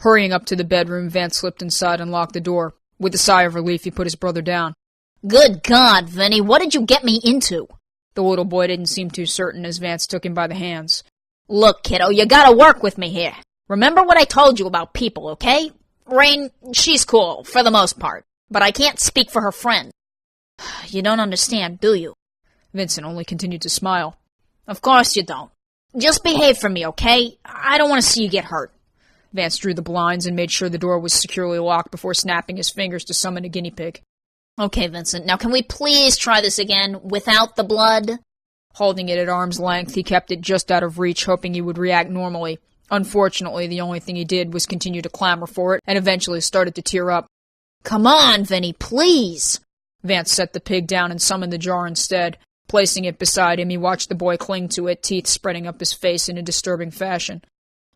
Hurrying up to the bedroom, Vance slipped inside and locked the door. With a sigh of relief, he put his brother down. Good God, Vinny, what did you get me into? The little boy didn't seem too certain as Vance took him by the hands. Look, kiddo, you gotta work with me here. Remember what I told you about people, okay? Rain, she's cool, for the most part, but I can't speak for her friend. You don't understand, do you? Vincent only continued to smile. Of course you don't. Just behave for me, okay? I don't want to see you get hurt. Vance drew the blinds and made sure the door was securely locked before snapping his fingers to summon a guinea pig. Okay, Vincent, now can we please try this again without the blood? Holding it at arm's length, he kept it just out of reach, hoping he would react normally. Unfortunately, the only thing he did was continue to clamor for it, and eventually started to tear up. Come on, Vinny, please! Vance set the pig down and summoned the jar instead. Placing it beside him, he watched the boy cling to it, teeth spreading up his face in a disturbing fashion.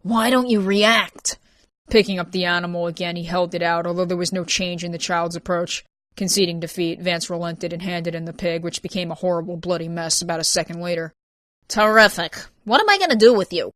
Why don't you react? Picking up the animal again, he held it out, although there was no change in the child's approach. Conceding defeat, Vance relented and handed in the pig, which became a horrible, bloody mess about a second later. Terrific. What am I going to do with you?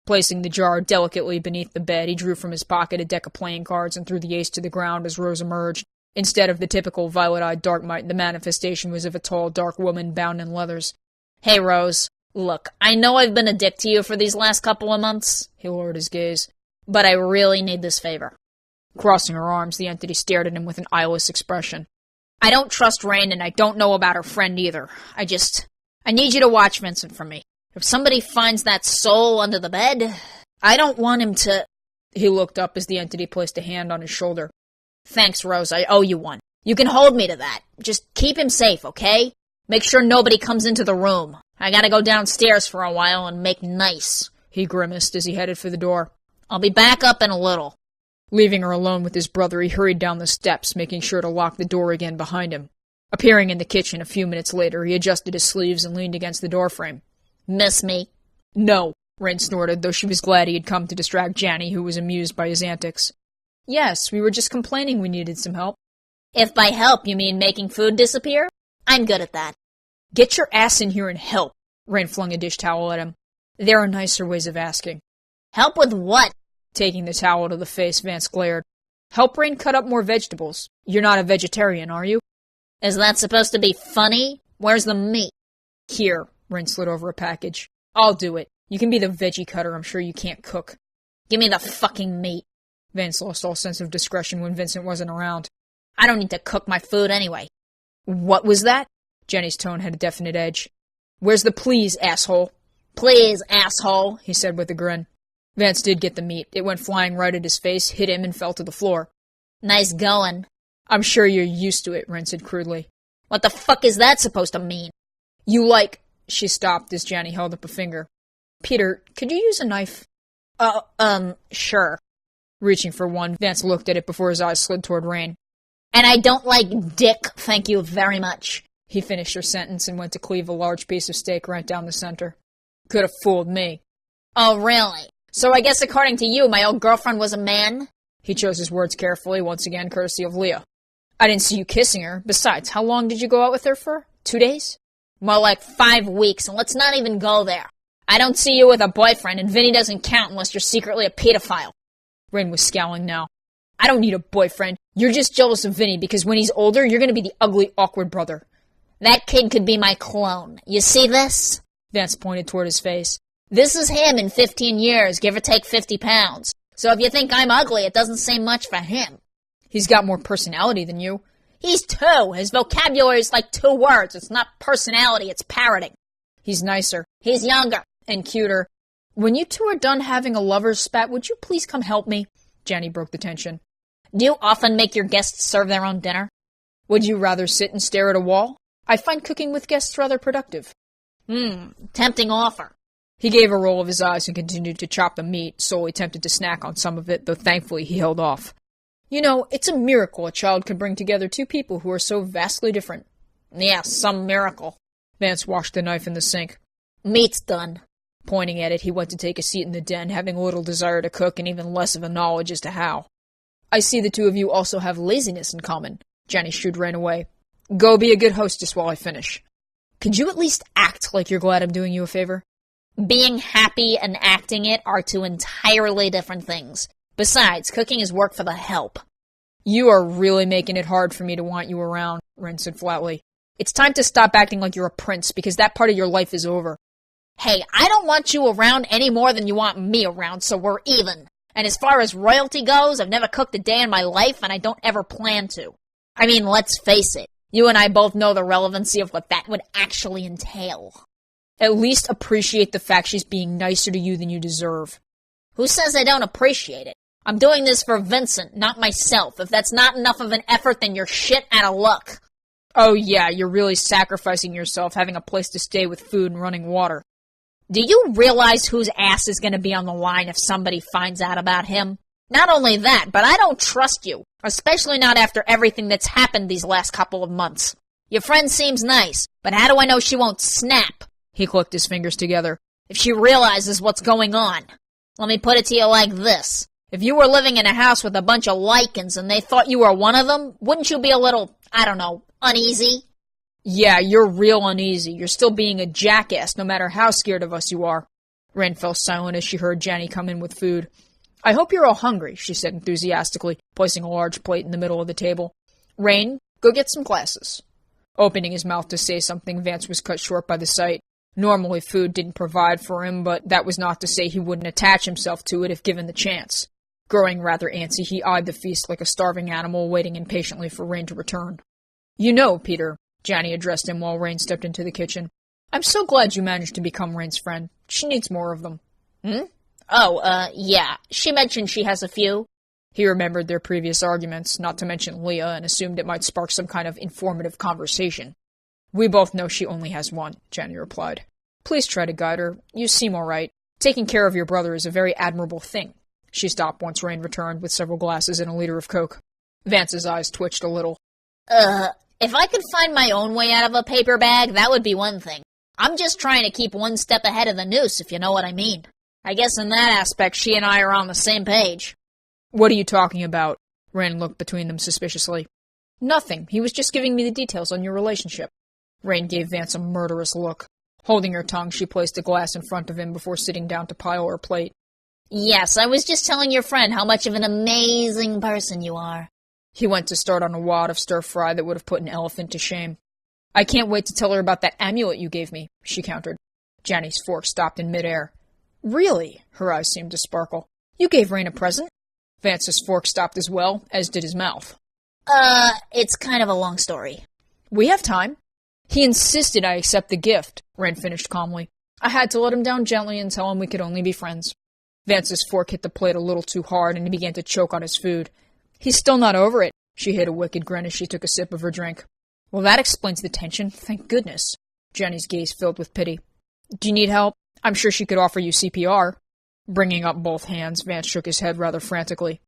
Placing the jar delicately beneath the bed, he drew from his pocket a deck of playing cards and threw the ace to the ground as Rose emerged. Instead of the typical violet-eyed dark mite, the manifestation was of a tall, dark woman bound in leathers. Hey, Rose. Look, I know I've been a dick to you for these last couple of months, he lowered his gaze, but I really need this favor. Crossing her arms, the entity stared at him with an eyeless expression. I don't trust Rain, and I don't know about her friend either. I need you to watch Vincent for me. If somebody finds that soul under the bed, I don't want him to... He looked up as the entity placed a hand on his shoulder. Thanks, Rose, I owe you one. You can hold me to that. Just keep him safe, okay? Make sure nobody comes into the room. I gotta go downstairs for a while and make nice. He grimaced as he headed for the door. I'll be back up in a little. Leaving her alone with his brother, he hurried down the steps, making sure to lock the door again behind him. Appearing in the kitchen a few minutes later, he adjusted his sleeves and leaned against the doorframe. Miss me? No, Rain snorted, though she was glad he had come to distract Janny, who was amused by his antics. Yes, we were just complaining we needed some help. If by help you mean making food disappear, I'm good at that. Get your ass in here and help, Rain flung a dish towel at him. There are nicer ways of asking. Help with what? Taking the towel to the face, Vance glared. Help Rain cut up more vegetables. You're not a vegetarian, are you? Is that supposed to be funny? Where's the meat? Here, Rain slid over a package. I'll do it. You can be the veggie cutter, I'm sure you can't cook. Give me the fucking meat. Vance lost all sense of discretion when Vincent wasn't around. I don't need to cook my food anyway. What was that? Jenny's tone had a definite edge. Where's the please, asshole? Please, asshole, he said with a grin. Vance did get the meat. It went flying right at his face, hit him, and fell to the floor. Nice going. I'm sure you're used to it, Rain said crudely. What the fuck is that supposed to mean? You like... She stopped as Janny held up a finger. Peter, could you use a knife? Sure. Reaching for one, Vance looked at it before his eyes slid toward Rain. And I don't like dick, thank you very much. He finished her sentence and went to cleave a large piece of steak right down the center. Could have fooled me. Oh, really? So I guess according to you, my old girlfriend was a man? He chose his words carefully, once again courtesy of Leah. I didn't see you kissing her. Besides, how long did you go out with her for? 2 days? More like 5 weeks, and let's not even go there. I don't see you with a boyfriend, and Vinny doesn't count unless you're secretly a pedophile. Rain was scowling now. I don't need a boyfriend. You're just jealous of Vinny because when he's older, you're going to be the ugly, awkward brother. That kid could be my clone. You see this? Vance pointed toward his face. This is him in 15 years, give or take 50 pounds. So if you think I'm ugly, it doesn't say much for him. He's got more personality than you. He's 2. His vocabulary is like 2 words. It's not personality, it's parroting. He's nicer. He's younger. And cuter. When you two are done having a lover's spat, would you please come help me? Janny broke the tension. Do you often make your guests serve their own dinner? Would you rather sit and stare at a wall? I find cooking with guests rather productive. Tempting offer. He gave a roll of his eyes and continued to chop the meat, solely tempted to snack on some of it, though thankfully he held off. You know, it's a miracle a child can bring together 2 people who are so vastly different. Yeah, some miracle. Vance washed the knife in the sink. Meat's done. Pointing at it, he went to take a seat in the den, having little desire to cook and even less of a knowledge as to how. I see the 2 of you also have laziness in common. Janny shooed Rain away. Go be a good hostess while I finish. Could you at least act like you're glad I'm doing you a favor? Being happy and acting it are 2 entirely different things. Besides, cooking is work for the help. You are really making it hard for me to want you around, Ren said flatly. It's time to stop acting like you're a prince, because that part of your life is over. Hey, I don't want you around any more than you want me around, so we're even. And as far as royalty goes, I've never cooked a day in my life, and I don't ever plan to. I mean, let's face it. You and I both know the relevancy of what that would actually entail. At least appreciate the fact she's being nicer to you than you deserve. Who says I don't appreciate it? I'm doing this for Vincent, not myself. If that's not enough of an effort, then you're shit out of luck. Oh yeah, you're really sacrificing yourself, having a place to stay with food and running water. Do you realize whose ass is going to be on the line if somebody finds out about him? Not only that, but I don't trust you, especially not after everything that's happened these last couple of months. Your friend seems nice, but how do I know she won't snap? He clicked his fingers together. If she realizes what's going on. Let me put it to you like this. If you were living in a house with a bunch of lichens and they thought you were one of them, wouldn't you be a little, I don't know, uneasy? Yeah, you're real uneasy. You're still being a jackass, no matter how scared of us you are. Ren fell silent as she heard Janny come in with food. I hope you're all hungry, she said enthusiastically, placing a large plate in the middle of the table. Rain, go get some glasses. Opening his mouth to say something, Vance was cut short by the sight. Normally food didn't provide for him, but that was not to say he wouldn't attach himself to it if given the chance. Growing rather antsy, he eyed the feast like a starving animal, waiting impatiently for Rain to return. You know, Peter, Janny addressed him while Rain stepped into the kitchen. I'm so glad you managed to become Rain's friend. She needs more of them. Yeah. She mentioned she has a few. He remembered their previous arguments, not to mention Leah, and assumed it might spark some kind of informative conversation. We both know she only has one, Janny replied. Please try to guide her. You seem all right. Taking care of your brother is a very admirable thing. She stopped once Rain returned with several glasses and a liter of Coke. Vance's eyes twitched a little. If I could find my own way out of a paper bag, that would be one thing. I'm just trying to keep one step ahead of the noose, if you know what I mean. I guess in that aspect, she and I are on the same page. What are you talking about? Rain looked between them suspiciously. Nothing. He was just giving me the details on your relationship. Rain gave Vance a murderous look. Holding her tongue, she placed a glass in front of him before sitting down to pile her plate. Yes, I was just telling your friend how much of an amazing person you are. He went to start on a wad of stir-fry that would have put an elephant to shame. I can't wait to tell her about that amulet you gave me, she countered. Janny's fork stopped in midair. Really? Her eyes seemed to sparkle. You gave Rain a present? Vance's fork stopped as well, as did his mouth. It's kind of a long story. We have time. He insisted I accept the gift, Rain finished calmly. I had to let him down gently and tell him we could only be friends. Vance's fork hit the plate a little too hard, and he began to choke on his food. He's still not over it. She hid a wicked grin as she took a sip of her drink. Well, that explains the tension. Thank goodness. Jenny's gaze filled with pity. Do you need help? I'm sure she could offer you CPR. Bringing up both hands, Vance shook his head rather frantically.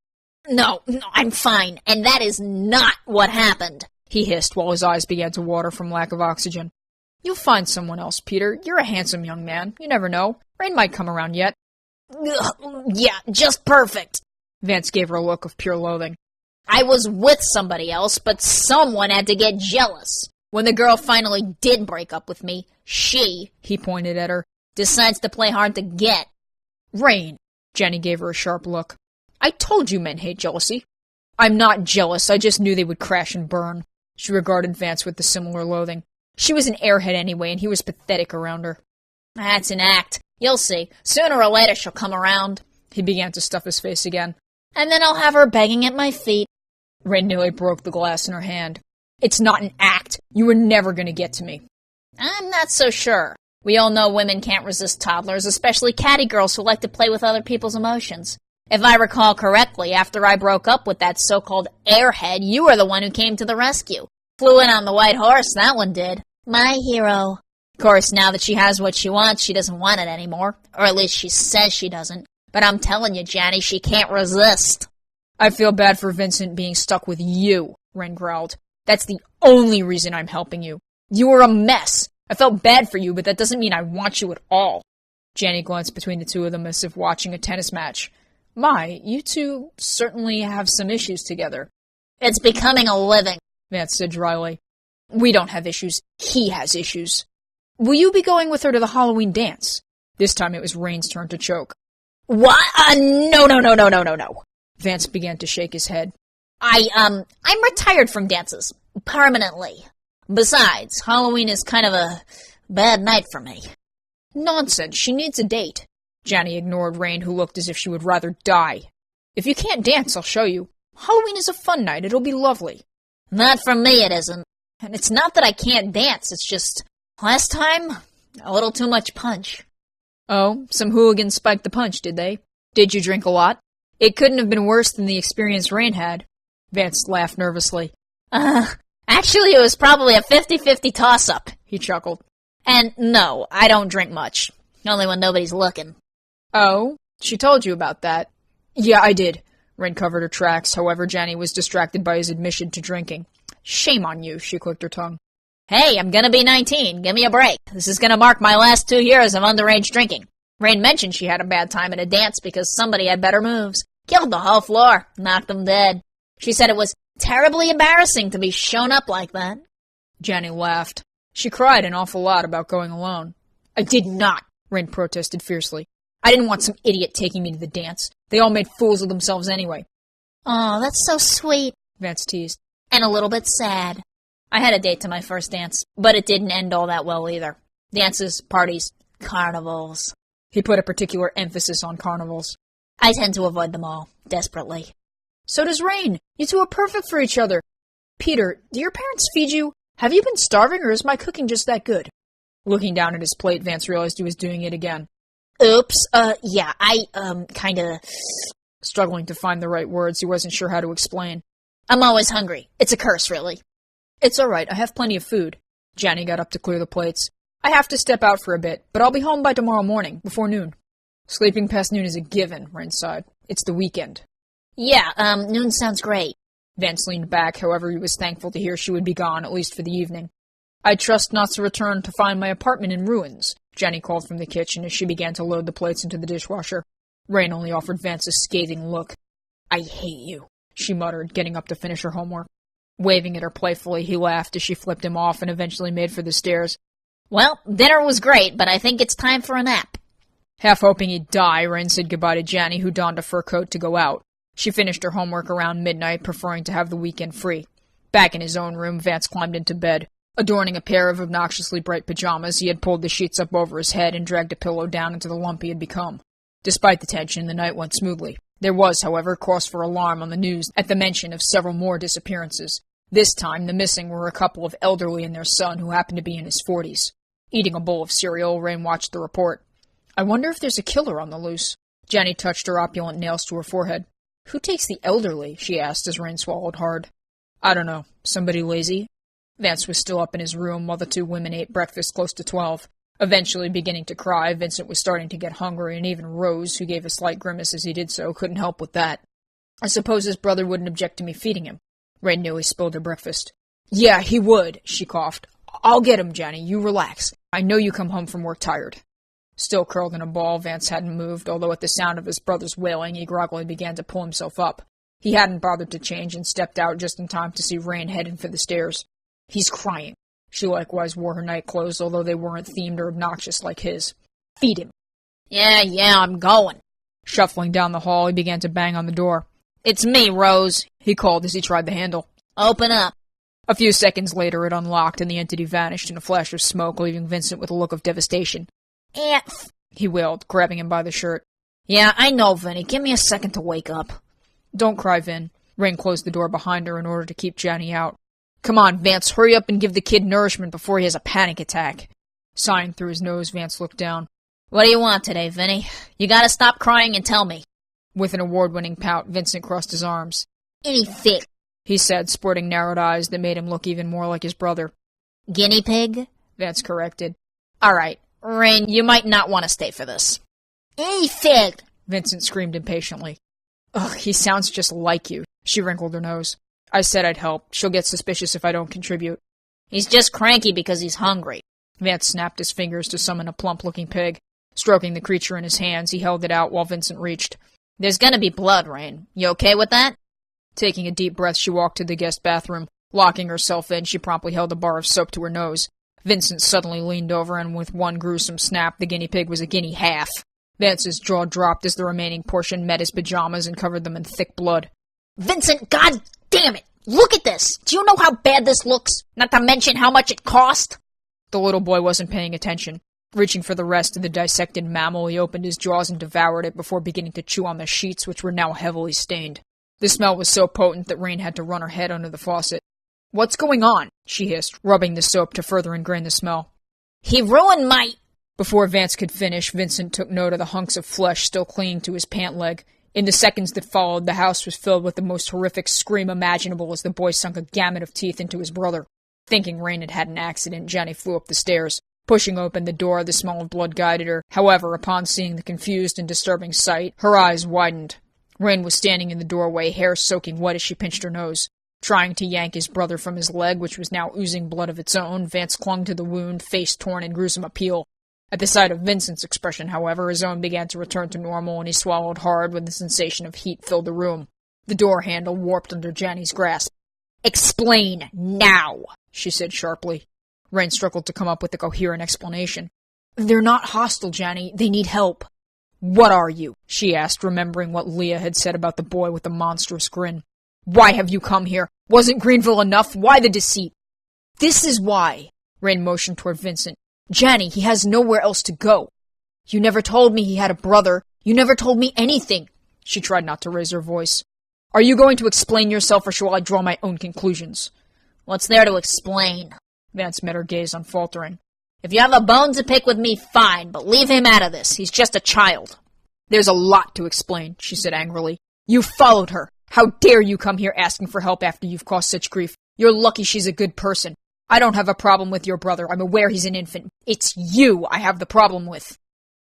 No, I'm fine, and that is not what happened, he hissed while his eyes began to water from lack of oxygen. You'll find someone else, Peter. You're a handsome young man. You never know. Rain might come around yet. Yeah, just perfect. Vance gave her a look of pure loathing. I was with somebody else, but someone had to get jealous. When the girl finally did break up with me, she, he pointed at her, decides to play hard to get. Rain, Jenny gave her a sharp look. I told you men hate jealousy. I'm not jealous, I just knew they would crash and burn. She regarded Vance with the similar loathing. She was an airhead anyway, and he was pathetic around her. That's an act. You'll see. Sooner or later she'll come around. He began to stuff his face again. And then I'll have her begging at my feet. Rain nearly broke the glass in her hand. It's not an act. You were never going to get to me. I'm not so sure. We all know women can't resist toddlers, especially catty girls who like to play with other people's emotions. If I recall correctly, after I broke up with that so-called airhead, you were the one who came to the rescue. Flew in on the white horse, that one did. My hero. Of course, now that she has what she wants, she doesn't want it anymore. Or at least she says she doesn't. But I'm telling you, Janny, she can't resist. I feel bad for Vincent being stuck with you, Ren growled. That's the only reason I'm helping you. You were a mess. I felt bad for you, but that doesn't mean I want you at all. Janny glanced between the two of them as if watching a tennis match. My, you two certainly have some issues together. It's becoming a living, Vance said dryly. We don't have issues. He has issues. Will you be going with her to the Halloween dance? This time it was Rain's turn to choke. What? No. Vance began to shake his head. I'm retired from dances. Permanently. Besides, Halloween is kind of a bad night for me. Nonsense, she needs a date. Janny ignored Rain, who looked as if she would rather die. If you can't dance, I'll show you. Halloween is a fun night, it'll be lovely. Not for me, it isn't. And it's not that I can't dance, it's just, last time, a little too much punch. Oh, some hooligans spiked the punch, did they? Did you drink a lot? It couldn't have been worse than the experience Rain had. Vance laughed nervously. Actually it was probably a 50-50 toss-up, he chuckled. And no, I don't drink much. Only when nobody's looking. Oh? She told you about that. Yeah, I did. Rain covered her tracks, however Janny was distracted by his admission to drinking. Shame on you, she clicked her tongue. Hey, I'm gonna be 19. Give me a break. This is gonna mark my last 2 years of underage drinking. Rain mentioned she had a bad time at a dance because somebody had better moves. Killed the whole floor. Knocked them dead. She said it was terribly embarrassing to be shown up like that. Janny laughed. She cried an awful lot about going alone. I did not, Rain protested fiercely. I didn't want some idiot taking me to the dance. They all made fools of themselves anyway. Oh, that's so sweet, Vance teased. And a little bit sad. I had a date to my first dance, but it didn't end all that well either. Dances, parties, carnivals. He put a particular emphasis on carnivals. I tend to avoid them all, desperately. So does Rain. You two are perfect for each other. Peter, do your parents feed you? Have you been starving, or is my cooking just that good? Looking down at his plate, Vance realized he was doing it again. Oops, yeah, I, kinda... Struggling to find the right words, he wasn't sure how to explain. I'm always hungry. It's a curse, really. It's all right, I have plenty of food. Janny got up to clear the plates. I have to step out for a bit, but I'll be home by tomorrow morning, before noon. Sleeping past noon is a given, Rain sighed. It's the weekend. Yeah, noon sounds great. Vance leaned back, however he was thankful to hear she would be gone, at least for the evening. I trust not to return to find my apartment in ruins, Janny called from the kitchen as she began to load the plates into the dishwasher. Rain only offered Vance a scathing look. I hate you, she muttered, getting up to finish her homework. Waving at her playfully, he laughed as she flipped him off and eventually made for the stairs. Well, dinner was great, but I think it's time for a nap. Half hoping he'd die, Rain said goodbye to Janny, who donned a fur coat to go out. She finished her homework around midnight, preferring to have the weekend free. Back in his own room, Vance climbed into bed. Adorning a pair of obnoxiously bright pajamas, he had pulled the sheets up over his head and dragged a pillow down into the lump he had become. Despite the tension, the night went smoothly. There was, however, cause for alarm on the news at the mention of several more disappearances. This time, the missing were a couple of elderly and their son who happened to be in his 40s. Eating a bowl of cereal, Rain watched the report. I wonder if there's a killer on the loose. Janny touched her opulent nails to her forehead. Who takes the elderly? She asked as Rain swallowed hard. I don't know. Somebody lazy? Vance was still up in his room while the two women ate breakfast close to 12. Eventually beginning to cry, Vincent was starting to get hungry, and even Rose, who gave a slight grimace as he did so, couldn't help with that. I suppose his brother wouldn't object to me feeding him. Rain nearly spilled her breakfast. Yeah, he would, she coughed. I'll get him, Janny. You relax. I know you come home from work tired. Still curled in a ball, Vance hadn't moved, although at the sound of his brother's wailing, he groggily began to pull himself up. He hadn't bothered to change and stepped out just in time to see Rain heading for the stairs. He's crying. She likewise wore her night clothes, although they weren't themed or obnoxious like his. Feed him. Yeah, I'm going. Shuffling down the hall, he began to bang on the door. It's me, Rose, he called as he tried the handle. Open up. A few seconds later, it unlocked, and the entity vanished in a flash of smoke, leaving Vincent with a look of devastation. He wailed, grabbing him by the shirt. Yeah, I know, Vinny. Give me a second to wake up. Don't cry, Vin. Rain closed the door behind her in order to keep Janny out. Come on, Vance, hurry up and give the kid nourishment before he has a panic attack. Sighing through his nose, Vance looked down. What do you want today, Vinny? You gotta stop crying and tell me. With an award-winning pout, Vincent crossed his arms. Anything, he said, sporting narrowed eyes that made him look even more like his brother. Guinea pig? Vance corrected. All right, Rain, you might not want to stay for this. Anything, Vincent screamed impatiently. Ugh, he sounds just like you. She wrinkled her nose. I said I'd help. She'll get suspicious if I don't contribute. He's just cranky because he's hungry. Vance snapped his fingers to summon a plump-looking pig. Stroking the creature in his hands, he held it out while Vincent reached. There's gonna be blood, Rain. You okay with that? Taking a deep breath, she walked to the guest bathroom. Locking herself in, she promptly held a bar of soap to her nose. Vincent suddenly leaned over, and with one gruesome snap, the guinea pig was a guinea half. Vance's jaw dropped as the remaining portion met his pajamas and covered them in thick blood. Vincent, god damn it! Look at this! Do you know how bad this looks? Not to mention how much it cost? The little boy wasn't paying attention. Reaching for the rest of the dissected mammal, he opened his jaws and devoured it before beginning to chew on the sheets, which were now heavily stained. The smell was so potent that Rain had to run her head under the faucet. "What's going on?" she hissed, rubbing the soap to further ingrain the smell. He ruined my... Before Vance could finish, Vincent took note of the hunks of flesh still clinging to his pant leg. In the seconds that followed, the house was filled with the most horrific scream imaginable as the boy sunk a gamut of teeth into his brother. Thinking Rain had had an accident, Jenny flew up the stairs. Pushing open the door, the smell of blood guided her. However, upon seeing the confused and disturbing sight, her eyes widened. Rain was standing in the doorway, hair soaking wet as she pinched her nose. Trying to yank his brother from his leg, which was now oozing blood of its own, Vance clung to the wound, face torn in gruesome appeal. At the sight of Vincent's expression, however, his own began to return to normal, and he swallowed hard when the sensation of heat filled the room. The door handle warped under Janny's grasp. "Explain, now," she said sharply. Rain struggled to come up with a coherent explanation. "They're not hostile, Janny. They need help." "What are you?" she asked, remembering what Leah had said about the boy with the monstrous grin. "Why have you come here? Wasn't Greenville enough? Why the deceit?" "This is why." Rain motioned toward Vincent. "Janny, he has nowhere else to go. You never told me he had a brother. You never told me anything." She tried not to raise her voice. "Are you going to explain yourself, or shall I draw my own conclusions?" "What's there to explain?" Vance met her gaze unfaltering. "If you have a bone to pick with me, fine, but leave him out of this. He's just a child." "There's a lot to explain," she said angrily. "You followed her. How dare you come here asking for help after you've caused such grief? You're lucky she's a good person. I don't have a problem with your brother. I'm aware he's an infant. It's you I have the problem with."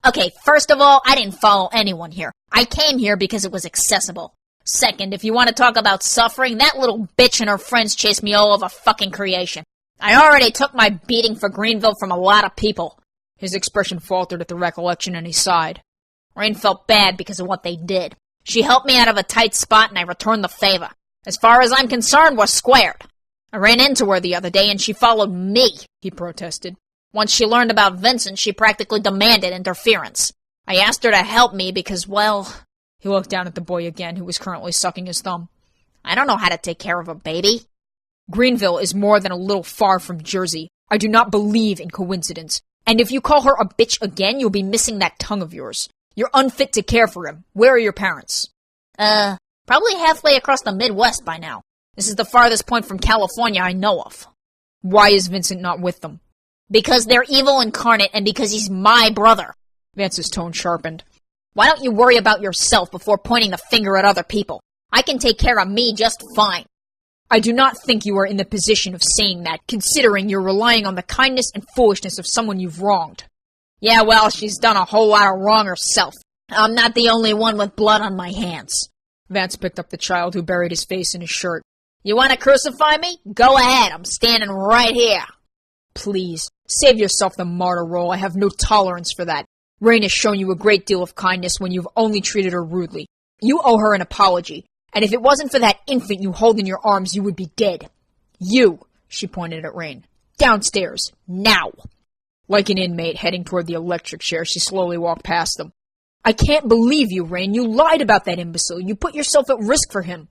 "Okay, first of all, I didn't follow anyone here. I came here because it was accessible. Second, if you want to talk about suffering, that little bitch and her friends chased me all over fucking creation. I already took my beating for Greenville from a lot of people." His expression faltered at the recollection, and he sighed. "Rain felt bad because of what they did. She helped me out of a tight spot, and I returned the favor. As far as I'm concerned, we're squared. I ran into her the other day, and she followed me," he protested. "Once she learned about Vincent, she practically demanded interference. I asked her to help me because, well..." He looked down at the boy again, who was currently sucking his thumb. "I don't know how to take care of a baby." "Greenville is more than a little far from Jersey. I do not believe in coincidence. And if you call her a bitch again, you'll be missing that tongue of yours. You're unfit to care for him. Where are your parents?" Probably halfway across the Midwest by now. This is the farthest point from California I know of." "Why is Vincent not with them?" "Because they're evil incarnate and because he's my brother." Vance's tone sharpened. "Why don't you worry about yourself before pointing the finger at other people? I can take care of me just fine." "I do not think you are in the position of saying that, considering you're relying on the kindness and foolishness of someone you've wronged." "Yeah, well, she's done a whole lot of wrong herself. I'm not the only one with blood on my hands." Vance picked up the child, who buried his face in his shirt. "You want to crucify me? Go ahead. I'm standing right here." "Please, save yourself the martyr role. I have no tolerance for that. Rain has shown you a great deal of kindness when you've only treated her rudely. You owe her an apology. And if it wasn't for that infant you hold in your arms, you would be dead. You," she pointed at Rain. "Downstairs, now." Like an inmate heading toward the electric chair, she slowly walked past them. "I can't believe you, Rain. You lied about that imbecile. You put yourself at risk for him."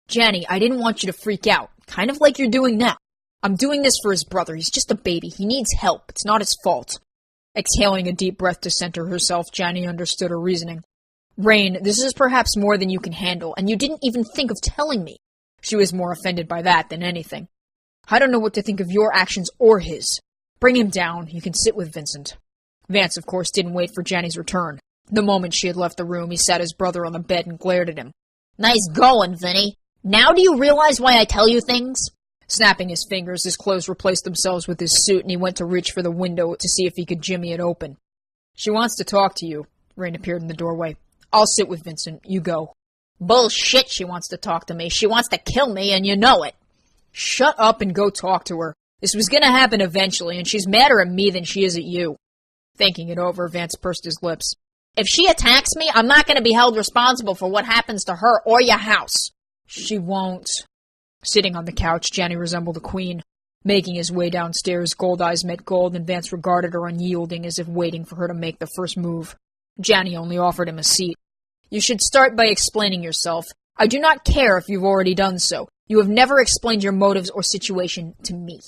"Janny, I didn't want you to freak out, kind of like you're doing now. I'm doing this for his brother. He's just a baby. He needs help. It's not his fault." Exhaling a deep breath to center herself, Janny understood her reasoning. "Rain, this is perhaps more than you can handle, and you didn't even think of telling me." She was more offended by that than anything. "I don't know what to think of your actions or his. Bring him down. You can sit with Vincent." Vance, of course, didn't wait for Janny's return. The moment she had left the room, he sat his brother on the bed and glared at him. "Nice going, Vinny. Now do you realize why I tell you things?" Snapping his fingers, his clothes replaced themselves with his suit, and he went to reach for the window to see if he could jimmy it open. "She wants to talk to you." Rain appeared in the doorway. "I'll sit with Vincent. You go." "Bullshit, she wants to talk to me. She wants to kill me, and you know it." "Shut up and go talk to her. This was gonna happen eventually, and she's madder at me than she is at you." Thinking it over, Vance pursed his lips. "If she attacks me, I'm not going to be held responsible for what happens to her or your house." "She won't." Sitting on the couch, Janny resembled a queen. Making his way downstairs, gold eyes met gold, and Vance regarded her unyielding as if waiting for her to make the first move. Janny only offered him a seat. You should start by explaining yourself. I do not care if you've already done so. You have never explained your motives or situation to me.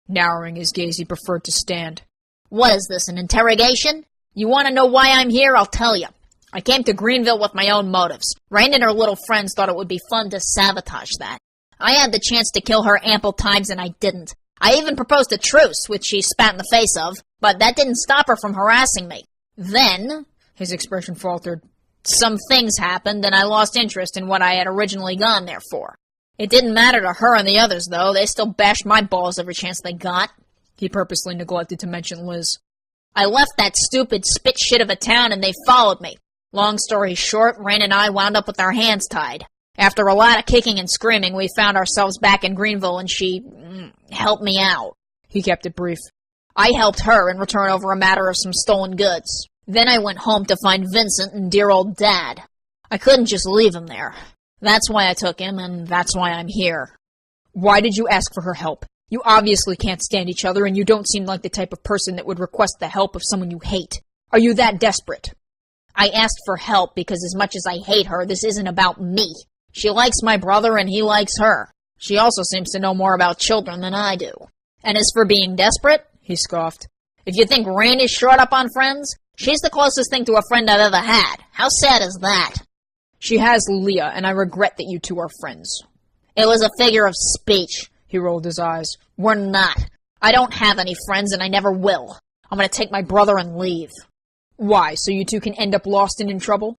Narrowing his gaze, he preferred to stand. What is this, an interrogation? You want to know why I'm here? I'll tell you. I came to Greenville with my own motives. Rain and her little friends thought it would be fun to sabotage that. I had the chance to kill her ample times and I didn't. I even proposed a truce, which she spat in the face of, but that didn't stop her from harassing me. Then, his expression faltered, some things happened and I lost interest in what I had originally gone there for. It didn't matter to her and the others, though. They still bashed my balls every chance they got. He purposely neglected to mention Liz. I left that stupid spit shit of a town and they followed me. Long story short, Rain and I wound up with our hands tied. After a lot of kicking and screaming, we found ourselves back in Greenville and she helped me out. He kept it brief. I helped her in return over a matter of some stolen goods. Then I went home to find Vincent and dear old Dad. I couldn't just leave him there. That's why I took him, and that's why I'm here. Why did you ask for her help? You obviously can't stand each other, and you don't seem like the type of person that would request the help of someone you hate. Are you that desperate? I asked for help because as much as I hate her, this isn't about me. She likes my brother, and he likes her. She also seems to know more about children than I do. And as for being desperate, he scoffed, if you think Rain is short up on friends, she's the closest thing to a friend I've ever had. How sad is that? She has Leah, and I regret that you two are friends. It was a figure of speech. He rolled his eyes. We're not. I don't have any friends, and I never will. I'm going to take my brother and leave. Why, so you two can end up lost and in trouble?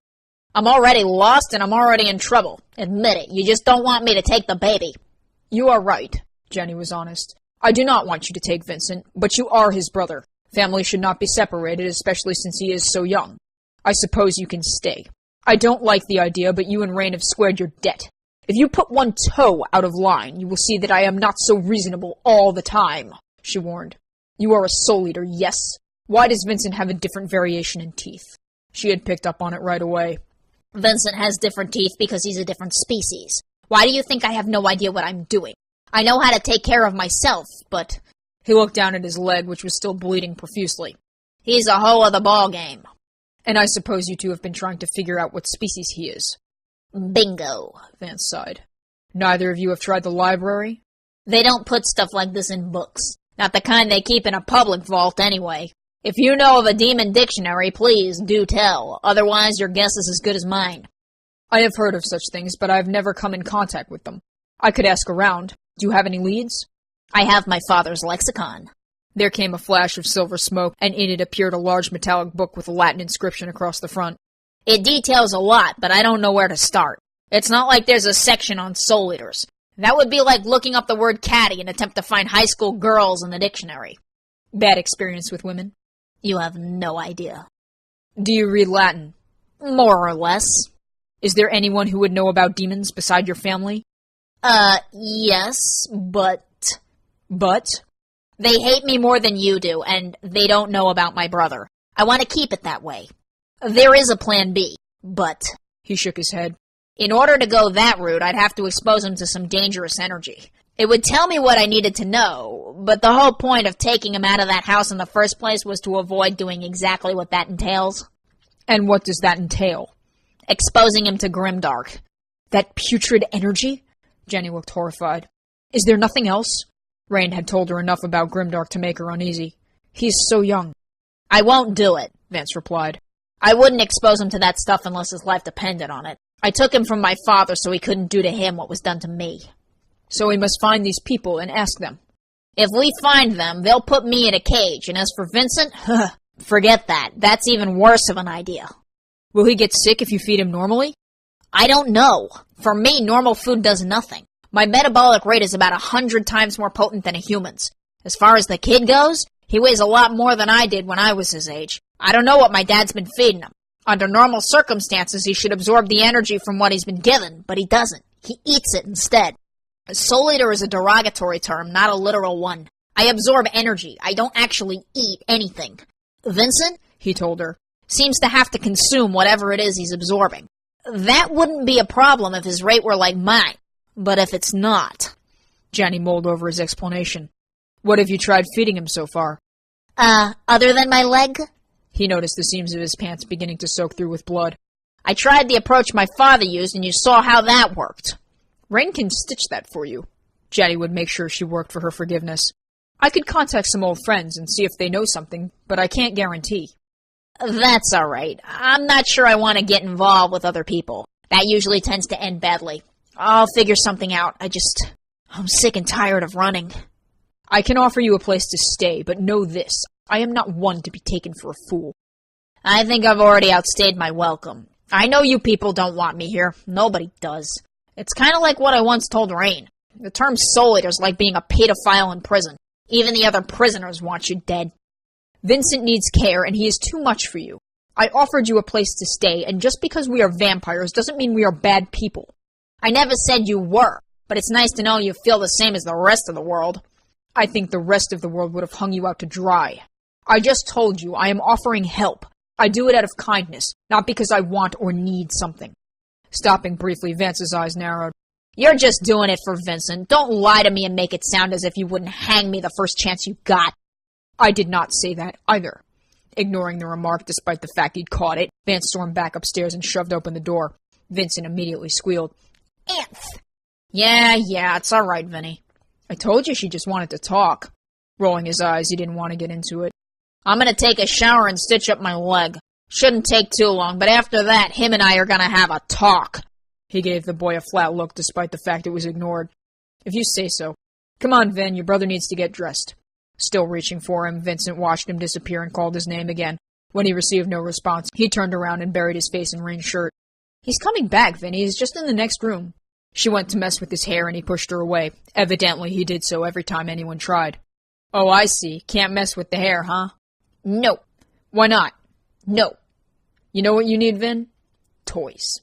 I'm already lost, and I'm already in trouble. Admit it. You just don't want me to take the baby. You are right, Jenny was honest. I do not want you to take Vincent, but you are his brother. Families should not be separated, especially since he is so young. I suppose you can stay. I don't like the idea, but you and Rain have squared your debt. If you put one toe out of line, you will see that I am not so reasonable all the time, she warned. You are a soul eater, yes. Why does Vincent have a different variation in teeth? She had picked up on it right away. Vincent has different teeth because he's a different species. Why do you think I have no idea what I'm doing? I know how to take care of myself, but... He looked down at his leg, which was still bleeding profusely. He's a hoe of the ball game. And I suppose you two have been trying to figure out what species he is. Bingo, Vance sighed. Neither of you have tried the library? They don't put stuff like this in books. Not the kind they keep in a public vault, anyway. If you know of a demon dictionary, please do tell. Otherwise, your guess is as good as mine. I have heard of such things, but I have never come in contact with them. I could ask around. Do you have any leads? I have my father's lexicon. There came a flash of silver smoke, and in it appeared a large metallic book with a Latin inscription across the front. It details a lot, but I don't know where to start. It's not like there's a section on soul eaters. That would be like looking up the word caddy and attempt to find high school girls in the dictionary. Bad experience with women? You have no idea. Do you read Latin? More or less. Is there anyone who would know about demons beside your family? Yes, but... But? They hate me more than you do, and they don't know about my brother. I want to keep it that way. There is a plan B, but... He shook his head. In order to go that route, I'd have to expose him to some dangerous energy. It would tell me what I needed to know, but the whole point of taking him out of that house in the first place was to avoid doing exactly what that entails. And what does that entail? Exposing him to Grimdark. That putrid energy? Jenny looked horrified. Is there nothing else? Rain had told her enough about Grimdark to make her uneasy. He's so young. I won't do it, Vance replied. I wouldn't expose him to that stuff unless his life depended on it. I took him from my father so he couldn't do to him what was done to me. So we must find these people and ask them. If we find them, they'll put me in a cage, and as for Vincent, forget that. That's even worse of an idea. Will he get sick if you feed him normally? I don't know. For me, normal food does nothing. My metabolic rate is about 100 times more potent than a human's. As far as the kid goes, he weighs a lot more than I did when I was his age. I don't know what my dad's been feeding him. Under normal circumstances, he should absorb the energy from what he's been given, but he doesn't. He eats it instead. A soul eater is a derogatory term, not a literal one. I absorb energy. I don't actually eat anything. Vincent, he told her, seems to have to consume whatever it is he's absorbing. That wouldn't be a problem if his rate were like mine. But if it's not... Jenny mulled over his explanation. What have you tried feeding him so far? Other than my leg? He noticed the seams of his pants beginning to soak through with blood. I tried the approach my father used, and you saw how that worked. Rain can stitch that for you. Jenny would make sure she worked for her forgiveness. I could contact some old friends and see if they know something, but I can't guarantee. That's all right. I'm not sure I want to get involved with other people. That usually tends to end badly. I'll figure something out. I'm sick and tired of running. I can offer you a place to stay, but know this. I am not one to be taken for a fool. I think I've already outstayed my welcome. I know you people don't want me here. Nobody does. It's kind of like what I once told Rain. The term soul eater is like being a pedophile in prison. Even the other prisoners want you dead. Vincent needs care, and he is too much for you. I offered you a place to stay, and just because we are vampires doesn't mean we are bad people. I never said you were, but it's nice to know you feel the same as the rest of the world. I think the rest of the world would have hung you out to dry. I just told you I am offering help. I do it out of kindness, not because I want or need something. Stopping briefly, Vance's eyes narrowed. You're just doing it for Vincent. Don't lie to me and make it sound as if you wouldn't hang me the first chance you got. I did not say that either. Ignoring the remark despite the fact he'd caught it, Vance stormed back upstairs and shoved open the door. Vincent immediately squealed. Anth! Yeah, it's all right, Vinny. I told you she just wanted to talk. Rolling his eyes, he didn't want to get into it. I'm gonna take a shower and stitch up my leg. Shouldn't take too long, but after that, him and I are gonna have a talk. He gave the boy a flat look despite the fact it was ignored. If you say so. Come on, Vin, your brother needs to get dressed. Still reaching for him, Vincent watched him disappear and called his name again. When he received no response, he turned around and buried his face in Rain's shirt. He's coming back, Vinny. He's just in the next room. She went to mess with his hair and he pushed her away. Evidently, he did so every time anyone tried. Oh, I see. Can't mess with the hair, huh? No. Why not? No. You know what you need, Vin? Toys.